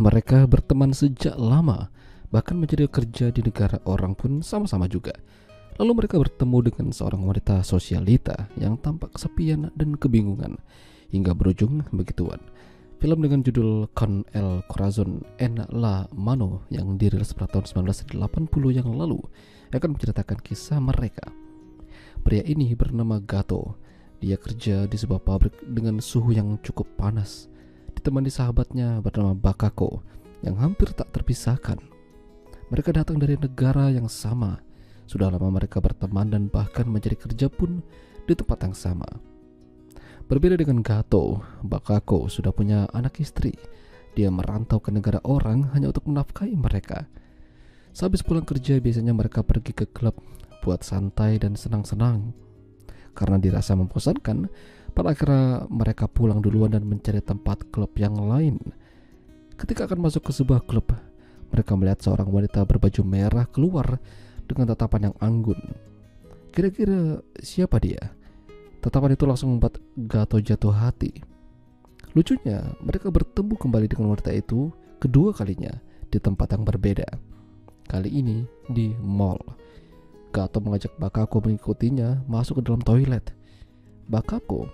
Mereka berteman sejak lama, bahkan menjadi kerja di negara orang pun sama-sama juga. Lalu mereka bertemu dengan seorang wanita sosialita yang tampak kesepian dan kebingungan, hingga berujung begituan. Film dengan judul Con el Corazon en la Mano yang dirilis pada tahun 1980 yang lalu akan menceritakan kisah mereka. Pria ini bernama Gato. Dia kerja di sebuah pabrik dengan suhu yang cukup panas, ditemani sahabatnya bernama Bakako yang hampir tak terpisahkan. Mereka datang dari negara yang sama. Sudah lama mereka berteman dan bahkan mencari kerja pun di tempat yang sama. Berbeda dengan Gato, Bakako sudah punya anak istri. Dia merantau ke negara orang hanya untuk menafkahi mereka. Sehabis pulang kerja biasanya mereka pergi ke klub buat santai dan senang-senang. Karena dirasa membosankan, pada akhirnya mereka pulang duluan dan mencari tempat klub yang lain. Ketika akan masuk ke sebuah klub, mereka melihat seorang wanita berbaju merah keluar dengan tatapan yang anggun. Kira-kira siapa dia? Tatapan itu langsung membuat Gato jatuh hati. Lucunya, mereka bertemu kembali dengan wanita itu kedua kalinya di tempat yang berbeda. Kali ini di mall. Gato mengajak Bakako mengikutinya masuk ke dalam toilet. Bakako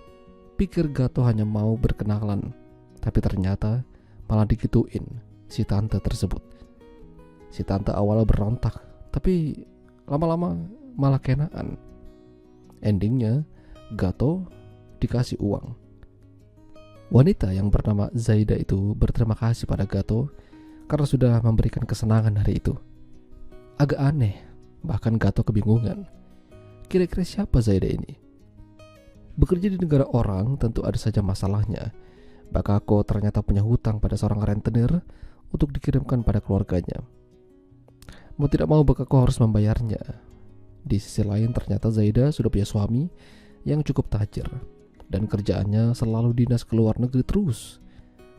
pikir Gato hanya mau berkenalan, tapi ternyata malah digituin si tante tersebut. Si tante awalnya berontak, tapi lama-lama malah kenaan. Endingnya Gato dikasih uang. Wanita yang bernama Zaida itu berterima kasih pada Gato karena sudah memberikan kesenangan hari itu. Agak aneh, bahkan Gato kebingungan. Kira-kira siapa Zaida ini? Bekerja di negara orang tentu ada saja masalahnya. Bakako ternyata punya hutang pada seorang rentenir untuk dikirimkan pada keluarganya. Mau tidak mau Bakako harus membayarnya. Di sisi lain ternyata Zaida sudah punya suami yang cukup tajir dan kerjaannya selalu dinas ke luar negeri terus.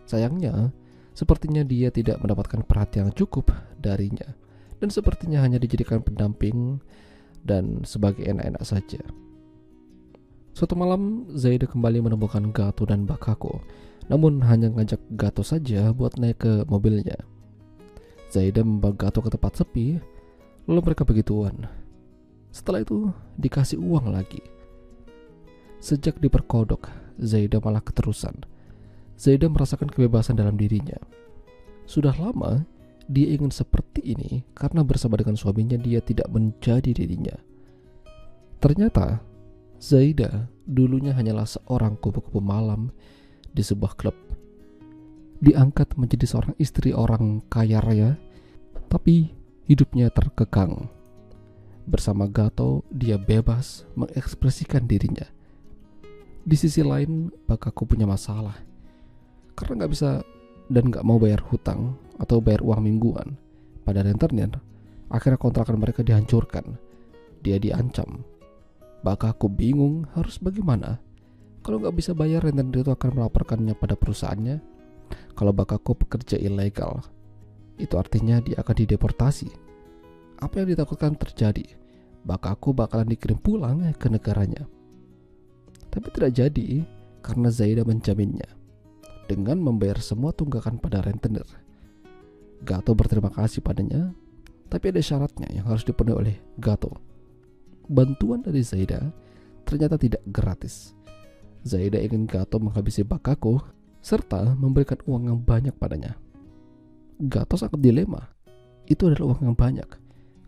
Sayangnya, sepertinya dia tidak mendapatkan perhatian yang cukup darinya dan sepertinya hanya dijadikan pendamping dan sebagai enak-enak saja. Suatu malam, Zaida kembali menemukan Gato dan Bakako, namun hanya ngajak Gato saja buat naik ke mobilnya. Zaida membawa Gato ke tempat sepi, lalu mereka begituan. Setelah itu, dikasih uang lagi. Sejak diperkodok, Zaida malah keterusan. Zaida merasakan kebebasan dalam dirinya. Sudah lama, dia ingin seperti ini karena bersama dengan suaminya dia tidak menjadi dirinya. Ternyata, Zaida dulunya hanyalah seorang kupu-kupu malam di sebuah klub. Diangkat menjadi seorang istri orang kaya raya, tapi hidupnya terkekang. Bersama Gato, dia bebas mengekspresikan dirinya. Di sisi lain, Bakako punya masalah karena gak bisa dan gak mau bayar hutang atau bayar uang mingguan pada rentenir. Akhirnya kontrakan mereka dihancurkan. Dia diancam. Bakako bingung harus bagaimana. Kalau gak bisa bayar, rentenir itu akan melaporkannya pada perusahaannya. Kalau Bakako pekerja ilegal, itu artinya dia akan dideportasi. Apa yang ditakutkan terjadi? Bakako bakalan dikirim pulang ke negaranya. Tapi tidak jadi karena Zaida menjaminnya dengan membayar semua tunggakan pada rentenir. Gato berterima kasih padanya, tapi ada syaratnya yang harus dipenuhi oleh Gato. Bantuan dari Zaida ternyata tidak gratis. Zaida ingin Gato menghabisi Bakako serta memberikan uang yang banyak padanya. Gato sangat dilema. Itu adalah uang yang banyak.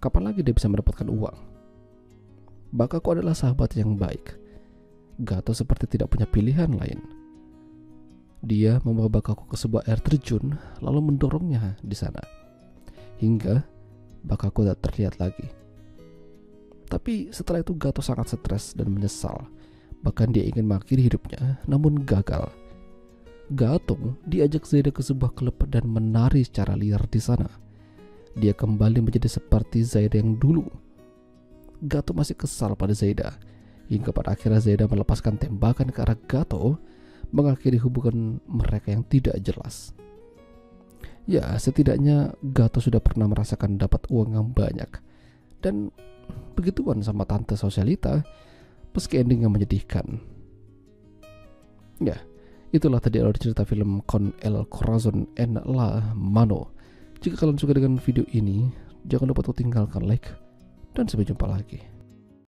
Kapan lagi dia bisa mendapatkan uang? Bakako adalah sahabat yang baik. Gato seperti tidak punya pilihan lain. Dia membawa Bakako ke sebuah air terjun lalu mendorongnya di sana hingga Bakako tak terlihat lagi. Tapi setelah itu Gato sangat stres dan menyesal. Bahkan dia ingin mengakhiri hidupnya, namun gagal. Gato diajak Zaida ke sebuah klub dan menari secara liar di sana. Dia kembali menjadi seperti Zaida yang dulu. Gato masih kesal pada Zaida. Hingga pada akhirnya Zaida melepaskan tembakan ke arah Gato, mengakhiri hubungan mereka yang tidak jelas. Ya, setidaknya Gato sudah pernah merasakan dapat uang yang banyak. Dan begituan sama tante sosialita, meski endingnya menyedihkan. Ya, Itulah tadi alur cerita film Con el Corazon en la Mano. Jika kalian suka dengan video ini, jangan lupa untuk tinggalkan like dan sampai jumpa lagi.